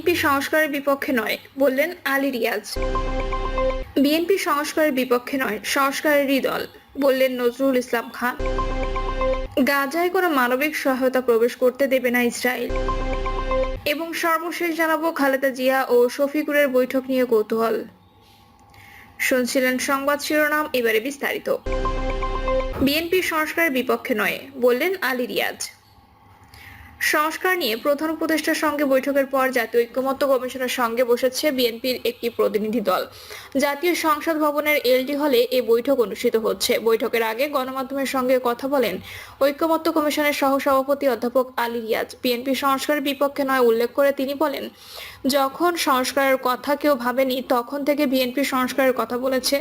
BNP সংস্কারের বিপক্ষে নয় বললেন আলী রিয়াজ। বিএনপি সংস্কারের বিপক্ষে নয়, সংস্কারেরই দল বললেন নজরুল ইসলাম খান। গাজায় কোনো মানবিক সহায়তা প্রবেশ করতে দেবে না ইসরায়েল। এবং সর্বশেষ জানাবো খালেদা জিয়া ও শফিকুরের বৈঠক নিয়ে কৌতূহল। শুনছিলেন সংবাদ শিরোনাম, এবারে বিস্তারিত। বিএনপি সংস্কারের বিপক্ষে নয় বললেন আলী রিয়াজ। সংস্কার নিয়ে প্রধান উপদেষ্টার সঙ্গে বৈঠকের পর জাতীয় ঐক্যমত্য কমিশনের সঙ্গে বসেছে বিএনপির একটি প্রতিনিধি দল। জাতীয় সংসদ ভবনের এলডি হলে এ বৈঠক অনুষ্ঠিত হচ্ছে। বৈঠকের আগে গণমাধ্যমের সঙ্গে কথা বলেন ঐক্যমত্য কমিশনের সহসভাপতি অধ্যাপক আলী রিয়াজ। বিএনপি সংস্কারের বিপক্ষে নয় উল্লেখ করে তিনি বলেন, যখন সংস্কারের কথা কেউ ভাবেনি তখন থেকে বিএনপি সংস্কারের কথা বলেছে।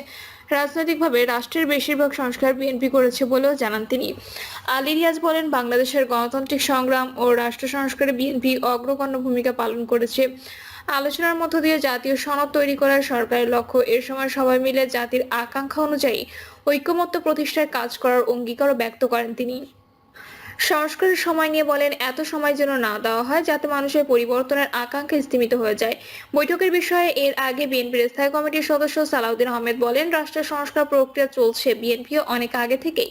রাজনৈতিকভাবে রাষ্ট্রের বেশিরভাগ সংস্কার বিএনপি করেছে বলেও জানান তিনি। আলী রিয়াজ বলেন, বাংলাদেশের গণতান্ত্রিক সংগ্রাম ও রাষ্ট্র সংস্কারে বিএনপি অগ্রগণ্য ভূমিকা পালন করেছে। আলোচনার মধ্য দিয়ে জাতীয় সনদ তৈরি করার সরকারের লক্ষ্য। এর সময় সবাই মিলে জাতির আকাঙ্ক্ষা অনুযায়ী ঐক্যমত্য প্রতিষ্ঠায় কাজ করার অঙ্গীকারও ব্যক্ত করেন তিনি। সংস্কারের সময় নিয়ে বলেন, এত সময় যেন না দেওয়া হয় যাতে মানুষের পরিবর্তনের আকাঙ্ক্ষা স্তিমিত হয়ে যায়। বৈঠকের বিষয়ে এর আগে বিএনপির স্থায়ী কমিটির সদস্য সালাউদ্দিন আহমেদ বলেন, রাষ্ট্রের সংস্কার প্রক্রিয়া চলছে, বিএনপিও অনেক আগে থেকেই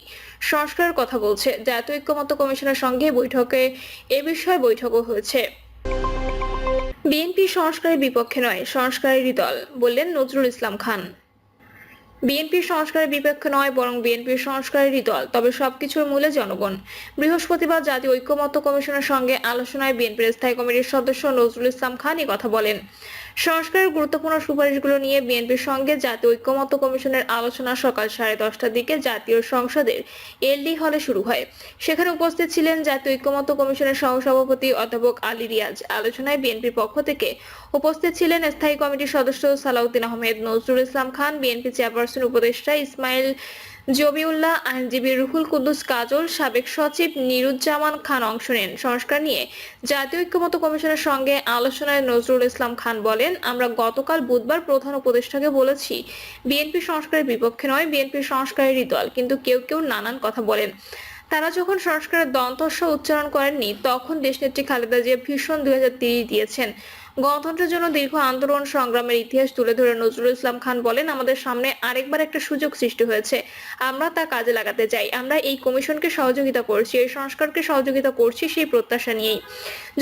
সংস্কারের কথা বলছে। জাতীয় ঐক্যমত্য কমিশনের সঙ্গে এ বিষয়ে বৈঠকও হয়েছে। বিএনপি সংস্কারের বিপক্ষে নয়, সংস্কারেরই দল বললেন নজরুল ইসলাম খান। বিএনপির সংস্কারের বিপক্ষে নয় বরং বিএনপির সংস্কারেরই দল, তবে সবকিছুর মূলে জনগণ। বৃহস্পতিবার জাতীয় ঐক্যমত্য কমিশনের সঙ্গে আলোচনায় বিএনপির স্থায়ী কমিটির সদস্য নজরুল ইসলাম খান এই কথা বলেন। সংস্কারের গুরুত্বপূর্ণ সুপারিশগুলো নিয়ে বিএনপির সঙ্গে জাতীয় ঐক্যমত্য কমিশনের আলোচনা সকাল 10:30টার দিকে জাতীয় সংসদের এলডি হলে শুরু হয়। সেখানে উপস্থিত ছিলেন জাতীয় ঐক্যমত্য কমিশনের সহসভাপতি অধ্যাপক আলী রিয়াজ। আলোচনায় বিএনপির পক্ষ থেকে উপস্থিত ছিলেন স্থায়ী কমিটির সদস্য সালাউদ্দিন আহমেদ, নজরুল ইসলাম খান, বিএনপি চেয়ারপারসন উপদেষ্টা ইসমাইল জবিউল্লাহ, আইনজীবী রুহুল কুদ্দুস কাজল, সাবেক সচিব নিরুজ্জামান খান অংশ নেন। সংস্কার নিয়ে জাতীয় ঐক্যমত্য কমিশনের সঙ্গে আলোচনায় নজরুল ইসলাম খান বলেন, আমরা গতকাল বুধবার প্রধান উপদেষ্টাকে বলেছি বিএনপি সংস্কারের বিপক্ষে নয়, বিএনপি সংস্কারেরই দল, কিন্তু কেউ কেউ নানান কথা বলেন। তারা যখন সংস্কারের দন্তস্ব উচ্চারণ করেননি তখন দেশনেত্রী খালেদা জিয়া ভীষণ 2030 দিয়েছেন। গণতন্ত্রের জন্য দীর্ঘ আন্দোলন সংগ্রামের ইতিহাস তুলে ধরে নজরুল ইসলাম খান বলেন, আমাদের সামনে আরেকবার একটা সুযোগ সৃষ্টি হয়েছে, আমরা তা কাজে লাগাতে চাই। আমরা এই কমিশনকে সহযোগিতা করছি, এই সংস্কারকে সহযোগিতা করছি সেই প্রত্যাশা নিয়েই।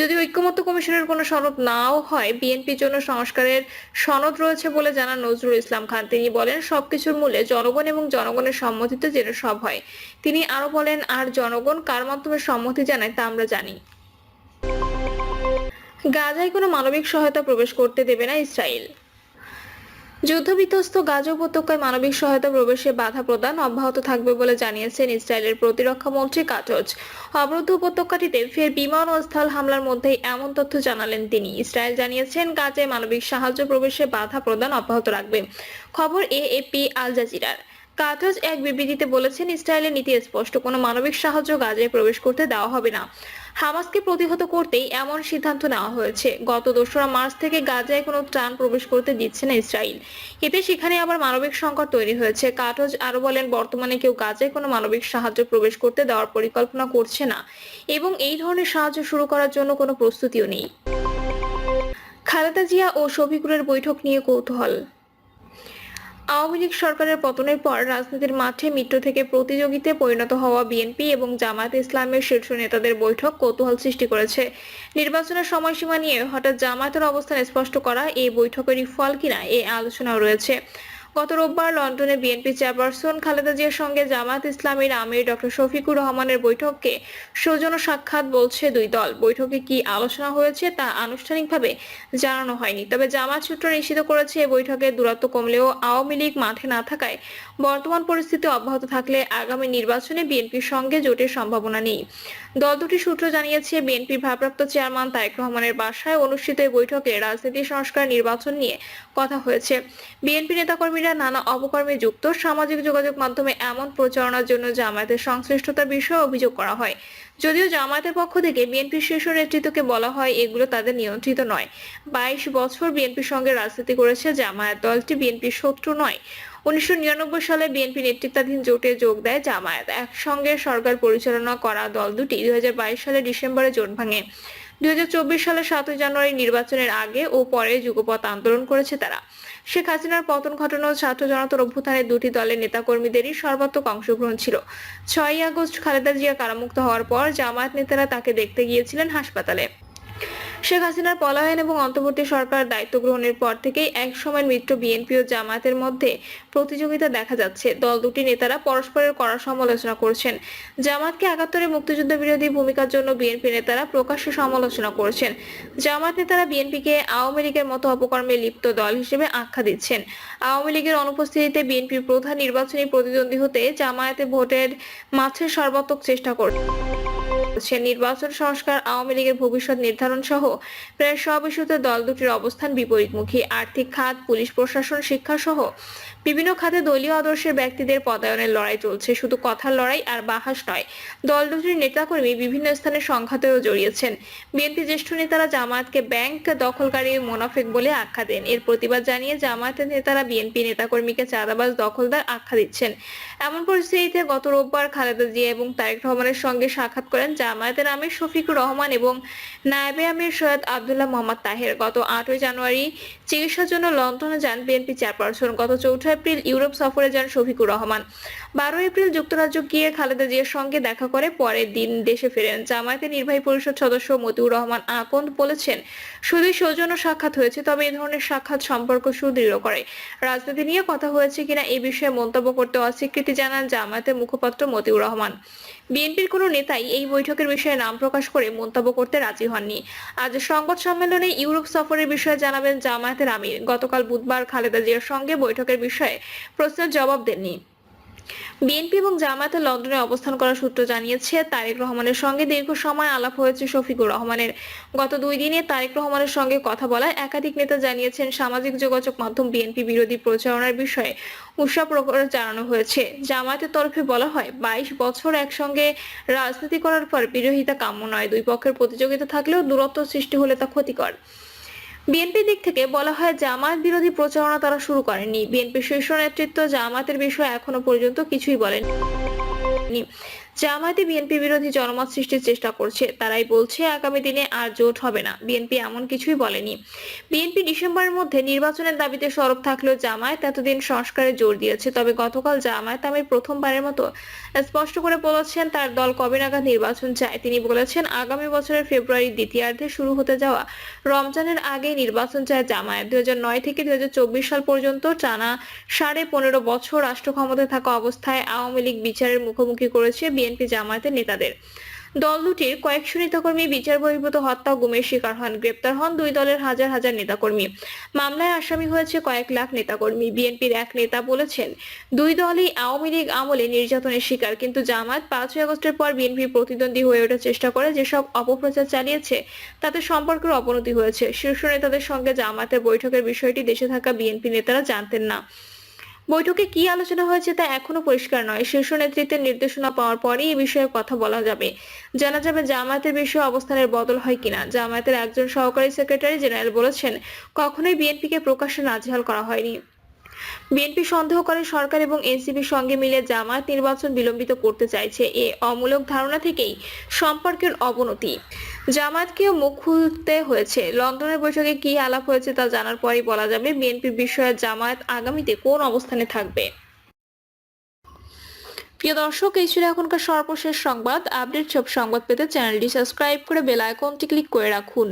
যদি ঐক্যমত্য কমিশনের কোনো সনদ নাও হয়, বিএনপির জন্য সংস্কারের সনদ রয়েছে বলে জানান নজরুল ইসলাম খান। তিনি বলেন, সবকিছুর মূলে জনগণ এবং জনগণের সম্মতিতে যেন সব হয়। তিনি আরো বলেন, আর জনগণ কার মাধ্যমে সম্মতি জানায় তা আমরা জানি। গাজায় কোনো মানবিক সহায়তা প্রবেশ করতে দেবে না ইসরায়েল। যুদ্ধবিধ্বস্ত গাজা উপত্যকায় মানবিক সহায়তা প্রবেশে বাধা প্রদান অব্যাহত থাকবে বলে জানিয়েছেন ইসরায়েলের প্রতিরক্ষা মন্ত্রী কাটজ। অবরুদ্ধ উপত্যকাটিতে ফের বিমান ও স্থল হামলার মধ্যেই এমন তথ্য জানালেন তিনি। ইসরায়েল জানিয়েছেন গাজায় মানবিক সাহায্য প্রবেশে বাধা প্রদান অব্যাহত রাখবে। খবর এএপি আল জাজিরার। কাটজ এক বিবৃতিতে বলেছেন, ইসরায়েলের নীতি স্পষ্ট, কোনো মানবিক সাহায্য গাজায় প্রবেশ করতে দেওয়া হবে না। হামাসকে প্রতিহত করতেই এমন সিদ্ধান্ত নেওয়া হয়েছে। গত 2রা মার্চ থেকে গাজায় কোনো ত্রাণ প্রবেশ করতে দিচ্ছে না ইসরায়েল। এতে সেখানে আবার মানবিক সংকট তৈরি হয়েছে। কাটজ আরো বলেন, বর্তমানে কেউ গাজায় কোনো মানবিক সাহায্য প্রবেশ করতে দেওয়ার পরিকল্পনা করছে না এবং এই ধরনের সাহায্য শুরু করার জন্য কোনো প্রস্তুতিও নেই। খালেদা জিয়া ও শফিকুরের বৈঠক নিয়ে কৌতূহল। আওয়ামী লীগ সরকারের পতনের পর রাজনীতির মাঠে মিত্র থেকে প্রতিযোগিতায় পরিণত হওয়া বিএনপি এবং জামায়াতে ইসলামের শীর্ষ নেতাদের বৈঠক কৌতূহল সৃষ্টি করেছে। নির্বাচনের সময়সীমা নিয়ে হঠাৎ জামায়াতের অবস্থান স্পষ্ট করা এই বৈঠকেরই ফল কিনা এ আলোচনাও রয়েছে। গত রোববার লন্ডনে বিএনপি চেয়ারপারসন খালেদা জিয়ার সঙ্গে জামায়াত ইসলামীর আমির ডক্টর শফিকুর রহমানের বৈঠককে সৌজন্য সাক্ষাৎ বলছে দুই দল। বৈঠকে কি আলোচনা হয়েছে তা আনুষ্ঠানিকভাবে জানানো হয়নি, তবে জামায়াত সূত্র নিশ্চিত করেছে এই বৈঠকে দূরত্ব কমলেও আওয়ামী লীগ মাঠে না থাকায় বর্তমান পরিস্থিতি অব্যাহত থাকলে আগামী নির্বাচনে বিএনপির সঙ্গে জোটের সম্ভাবনা নেই। দল দুটি সূত্র জানিয়েছে, বিএনপির ভারপ্রাপ্ত চেয়ারম্যান তারেক রহমানের বাসায় অনুষ্ঠিত এই বৈঠকে রাজনীতি সংস্কার নির্বাচন নিয়ে কথা হয়েছে। বিএনপি নেতাকর্মীরা নানা অপকর্মে যুক্ত, সামাজিক যোগাযোগ মাধ্যমে এমন প্রচারণার জন্য জামায়াতের সংশ্লিষ্টতার বিষয়ে অভিযোগ করা হয়। যদিও জামায়াতের পক্ষ থেকে বিএনপির শীর্ষ নেতৃত্বকে বলা হয় এগুলো তাদের নিয়ন্ত্রিত নয়। 22 বছর বিএনপির সঙ্গে রাজনীতি করেছে জামায়াত, দলটি বিএনপির শত্রু নয়। 1999 সালে বিএনপি নেতৃত্বাধীন জোটে যোগ দেয় জামায়াত। একসঙ্গে সরকার পরিচালনা করা দল দুটি 2022 সালে ডিসেম্বরে জোট ভাঙে। সালের 7 জানুয়ারি নির্বাচনের আগে ও পরে যুগপৎ আন্দোলন করেছে তারা। শেখ হাসিনার পতন ঘটানো ছাত্র জনতার অভ্যুত্থানে দুটি দলের নেতাকর্মীদেরই সর্বাত্মক অংশগ্রহণ ছিল। 6ই আগস্ট খালেদা জিয়া কারামুক্ত হওয়ার পর জামায়াত নেতারা তাকে দেখতে গিয়েছিলেন হাসপাতালে। শেখ হাসিনার পলায়ন এবং অন্তর্বর্তী সরকার দায়িত্ব গ্রহণের পর থেকেই এক সময় মিত্র বিএনপি ও জামায়াতের মধ্যে প্রতিযোগিতা দেখা যাচ্ছে। দল দুটি নেতারা পরস্পরের কড়া সমালোচনা করছেন। জামায়াতকে ৭১ মুক্তিযুদ্ধ বিরোধী ভূমিকার জন্য বিএনপি নেতারা প্রকাশ্যে সমালোচনা করছেন। জামায়াত নেতারা বিএনপিকে আওয়ামী লীগের মতো অপকর্মে লিপ্ত দল হিসেবে আখ্যা দিচ্ছেন। আওয়ামী লীগের অনুপস্থিতিতে বিএনপির প্রধান নির্বাচনী প্রতিদ্বন্দ্বী হতে জামায়াতে ভোটের মাঠে সর্বাত্মক চেষ্টা করছে। নির্বাচন সংস্কার, আওয়ামী লীগের ভবিষ্যৎ নির্ধারণ সহ প্রায় সব ইস্যুতে দল দুটির অবস্থান বিপরীতমুখী। আর্থিক খাত, পুলিশ প্রশাসন, শিক্ষা সহ বিভিন্ন খাতে দলীয় আদর্শের ব্যক্তিদের পদায়নের লড়াই চলছে। শুধু কথার লড়াই আর বাহাস নয়, দল দুটির নেতাকর্মী বিভিন্ন স্থানে সংঘাতেও জড়িয়েছেন। বিএনপি জ্যেষ্ঠ নেতারা জামায়াতকে ব্যাংক দখলকারী, মোনাফেক বলে আখ্যা দেন। এর প্রতিবাদ জানিয়ে জামায়াতের নেতারা বিএনপি নেতাকর্মীকে চাঁদাবাজ, দখলদার আখ্যা দিচ্ছেন। এমন পরিস্থিতিতে গত রোববার খালেদা জিয়া এবং তারেক রহমানের সঙ্গে সাক্ষাৎ করেন জামায়াতের আমির শফিকুর রহমান এবং নায়েবে আমির সৈয়দ আব্দুল্লাহ মোহাম্মদ তাহের। গত 8 জানুয়ারি চিকিৎসার জন্য লন্ডনে যান বিএনপি চেয়ারপারসন। গত 4 এপ্রিল ইউরোপ সফরে যান শফিকুর রহমান। 12 এপ্রিল যুক্তরাজ্য গিয়ে খালেদা জিয়ার সঙ্গে দেখা করে পরের দিন দেশে ফেরেন। জামায়াতের নির্বাহী পরিষদ সদস্য মতিউর রহমান আকন্দ বলেছেন, শুধুই সৌজন্য সাক্ষাৎ হয়েছে, তবে এই ধরনের সাক্ষাৎ সম্পর্ক সুদৃঢ় করে। রাজনীতি নিয়ে কথা হয়েছে কিনা এই বিষয়ে মন্তব্য করতে অস্বীকৃতি জানান জামায়াতের মুখপাত্র মতিউর রহমান। বিএনপির কোনো নেতাই এই বৈঠকের বিষয়ে নাম প্রকাশ করে মন্তব্য করতে রাজি হননি। আজ সংবাদ সম্মেলনে ইউরোপ সফরের বিষয়ে জানাবেন জামায়াতের আমির। গতকাল বুধবার খালেদা জিয়ার সঙ্গে বৈঠকের বিষয়ে প্রশ্নের জবাব দেননি। বিএনপি এবং জামায়াতের লন্ডনে অবস্থান করার সূত্র জানিয়েছে, তারেক রহমানের সঙ্গে দীর্ঘ সময় আলাপ হয়েছে শফিকুর রহমানের। গত 2 দিনে তারেক রহমানের সঙ্গে কথা বলায় একাধিক নেতা জানিয়েছেন, সামাজিক যোগাযোগ মাধ্যম বিএনপি বিরোধী প্রচারণার বিষয়ে উৎসাহ প্রকাশ জানানো হয়েছে। জামায়াতের তরফে বলা হয়, 22 বছর একসঙ্গে রাজনীতি করার পর বিরোধিতা কাম্য নয়। দুই পক্ষের প্রতিযোগিতা থাকলেও দূরত্ব সৃষ্টি হলে তা ক্ষতিকর। বিএনপি দিক থেকে বলা হয়, জামায়াত বিরোধী প্রচারণা তারা শুরু করেনি। বিএনপি শীর্ষ নেতৃত্ব জামায়াতের বিষয়ে এখনো পর্যন্ত কিছুই বলেনি। জামায়াতে বিএনপি বিরোধী জনমত সৃষ্টির চেষ্টা করছে। তারাই বলছে আগামী দিনে আর জোট হবে না। বিএনপি এমন কিছুই বলেনি। বিএনপি ডিসেম্বরের মধ্যে নির্বাচনের দাবিতে সরব থাকলেও জামায়াত এতদিন সংস্কারে জোর দিয়েছে। তবে গতকাল জামায়াত আমির প্রথমবারের মতো স্পষ্ট করে বলেছেন তার দল কবে নাগাদ নির্বাচন চায়। তিনি বলেছেন, আগামী বছরের ফেব্রুয়ারির দ্বিতীয়ার্ধে শুরু হতে যাওয়া রমজানের আগেই নির্বাচন চায় জামায়াত। 2009 থেকে 2024 সাল পর্যন্ত টানা 15.5 বছর রাষ্ট্র ক্ষমতায় থাকা অবস্থায় আওয়ামী লীগ বিচারের মুখোমুখি করেছে বিএনপি জামায়াতের নেতাদের। দল দুটির কয়েকশো নেতাকর্মী বিচার বহির্ভূত হত্যা, গুমের শিকার হন, গ্রেপ্তার হন দুই দলের হাজার হাজার নেতাকর্মী। মামলায় আসামি হয়েছে কয়েক লাখ নেতাকর্মী। বিএনপির এক নেতা বলেছেন, দুই দলই আওয়ামী লীগ আমলে নির্যাতনের শিকার, কিন্তু জামায়াত 5 আগস্টের পর বিএনপির প্রতিদ্বন্দ্বী হয়ে ওঠার চেষ্টা করে যেসব অপপ্রচার চালিয়েছে তাতে সম্পর্কের অবনতি হয়েছে। শীর্ষ নেতাদের সঙ্গে জামায়াতের বৈঠকের বিষয়টি দেশে থাকা বিএনপি নেতারা জানতেন না। বৈঠকে কি আলোচনা হয়েছে তা এখনো পরিষ্কার নয়। শীর্ষ নেতৃত্বের নির্দেশনা পাওয়ার পরেই এই বিষয়ে কথা বলা যাবে। জানা যাবে জামায়াতের বিষয়ে অবস্থানের বদল হয় কিনা। জামায়াতের একজন সহকারী সেক্রেটারি জেনারেল বলেছেন, কখনোই বিএনপিকে প্রকাশ্যে নাজেহাল করা হয়নি। বিএনপি সন্দেহ করে সরকার এবং এনসিপির সঙ্গে মিলে জামায়াত নির্বাচন বিলম্বিত করতে চাইছে। এ অমূলক ধারণা থেকেই সম্পর্কের অবনতি। জামায়াতকেও মুখ খুলতে হয়েছে। লন্ডনের বৈঠকে কি আলাপ হয়েছে তা জানার পরই বলা যাবে বিএনপির বিষয়ে জামায়াত আগামীতে কোন অবস্থানে থাকবে। প্রিয় দর্শক, এই ছিল এখনকার সর্বশেষ সংবাদ। আপডেট সব সংবাদ পেতে চ্যানেলটি সাবস্ক্রাইব করে বেল আইকনটি ক্লিক করে রাখুন।